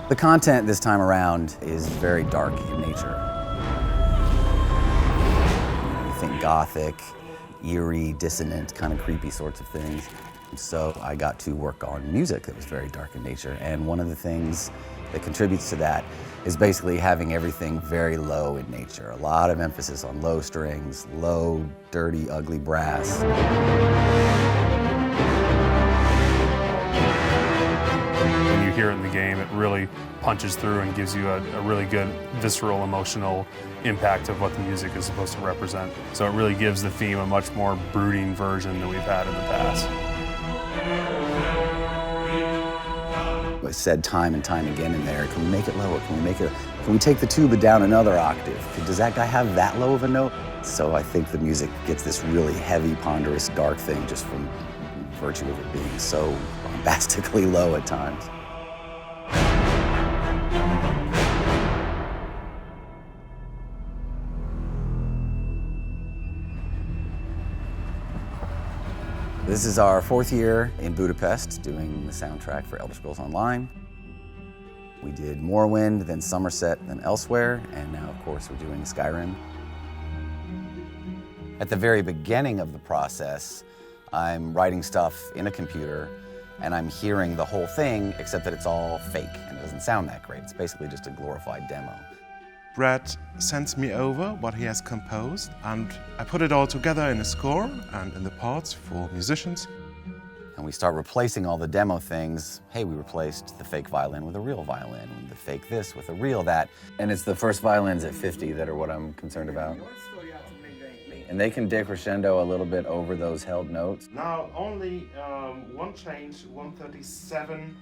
The content this time around is very dark in nature. You think gothic, eerie, dissonant, kind of creepy sorts of things. So I got to work on music that was very dark in nature. And one of the things that contributes to that is basically having everything very low in nature. A lot of emphasis on low strings, low, dirty, ugly brass. When you hear it in the game, it really punches through and gives you a really good visceral, emotional impact of what the music is supposed to represent. So it really gives the theme a much more brooding version than we've had in the past. I said time and time again in there, can we make it lower? Can we take the tuba down another octave? Does that guy have that low of a note? So I think the music gets this really heavy, ponderous, dark thing just from virtue of it being so bombastically low at times. This is our 4th year in Budapest doing the soundtrack for Elder Scrolls Online. We did Morrowind, then Somerset, then Elsewhere, and now of course we're doing Skyrim. At the very beginning of the process, I'm writing stuff in a computer and I'm hearing the whole thing, except that it's all fake and it doesn't sound that great. It's basically just a glorified demo. Brad sends me over what he has composed, and I put it all together in a score and in the parts for musicians. And we start replacing all the demo things. Hey, we replaced the fake violin with a real violin, the fake this with a real that. And it's the first violins at 50 that are what I'm concerned about. And they can decrescendo a little bit over those held notes. Now only one change, 137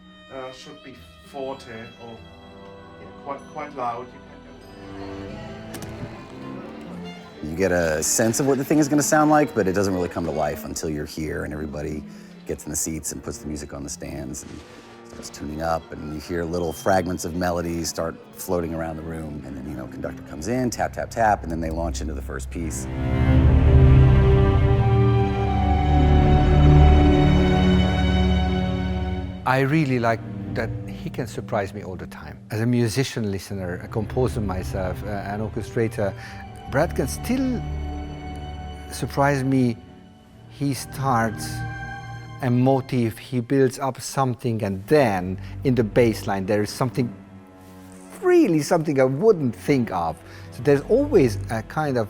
should be 40, or quite loud. You get a sense of what the thing is going to sound like, but it doesn't really come to life until you're here and everybody gets in the seats and puts the music on the stands and starts tuning up, and you hear little fragments of melodies start floating around the room, and then, conductor comes in, tap, tap, tap, and then they launch into the first piece. I really like that he can surprise me all the time. As a musician listener, a composer myself, an orchestrator, Brad can still surprise me. He starts a motif, he builds up something, and then in the bass line there is something I wouldn't think of. So there's always a kind of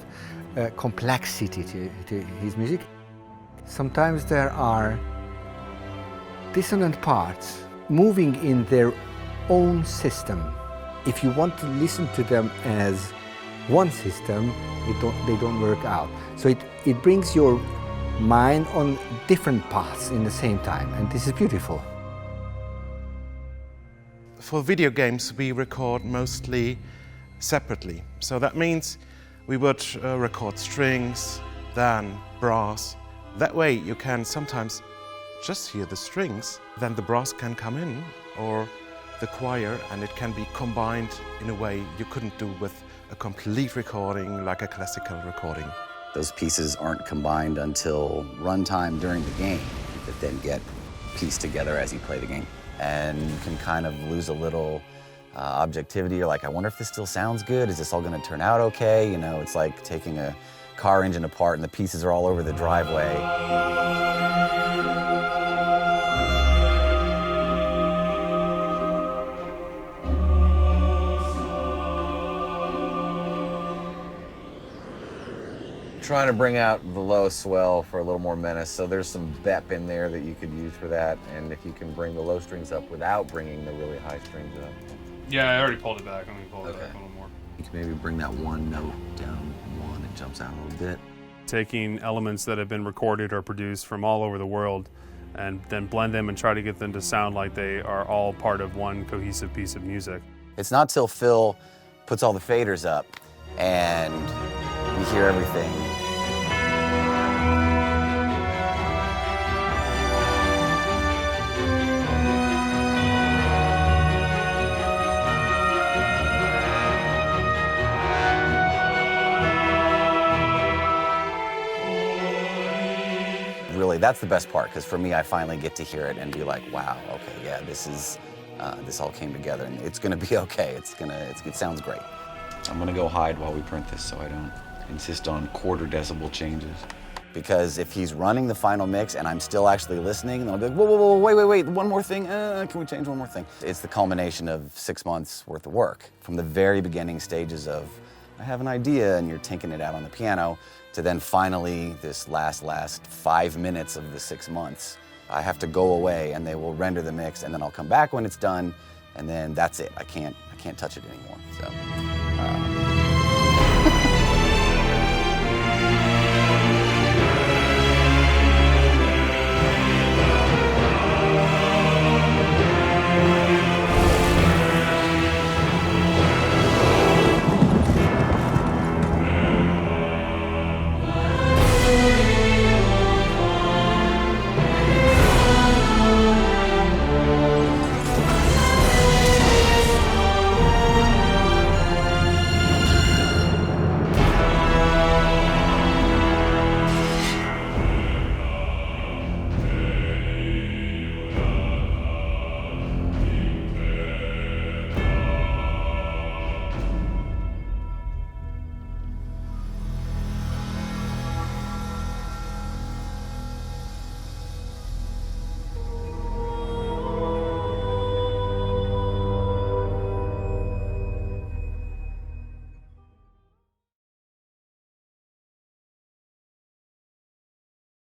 complexity to his music. Sometimes there are dissonant parts moving in their own system. If you want to listen to them as one system, they don't work out. So it brings your mind on different paths in the same time, and this is beautiful. For video games, we record mostly separately. So that means we would record strings, then brass. That way you can sometimes just hear the strings, then the brass can come in, or the choir, and it can be combined in a way you couldn't do with a complete recording like a classical recording. Those pieces aren't combined until runtime during the game, that then get pieced together as you play the game. And you can kind of lose a little objectivity. You're like, I wonder if this still sounds good? Is this all gonna turn out okay? It's like taking a car engine apart and the pieces are all over the driveway. Trying to bring out the low swell for a little more menace, so there's some bep in there that you could use for that, and if you can bring the low strings up without bringing the really high strings up. Yeah, I already pulled it back. Let me pull it back a little more. You can maybe bring that one note down one, it jumps out a little bit. Taking elements that have been recorded or produced from all over the world and then blend them and try to get them to sound like they are all part of one cohesive piece of music. It's not till Phil puts all the faders up and we hear everything. Really, that's the best part, because for me, I finally get to hear it and be like, wow, okay, yeah, this is this all came together, and it's going to be okay. It sounds great. I'm going to go hide while we print this so I don't insist on quarter decibel changes. Because if he's running the final mix and I'm still actually listening, then I'll be like, whoa, wait, one more thing, can we change one more thing? It's the culmination of 6 months worth of work. From the very beginning stages of, I have an idea and you're tinking it out on the piano, to then finally this last 5 minutes of the 6 months. I have to go away and they will render the mix and then I'll come back when it's done and then that's it. I can't touch it anymore, so.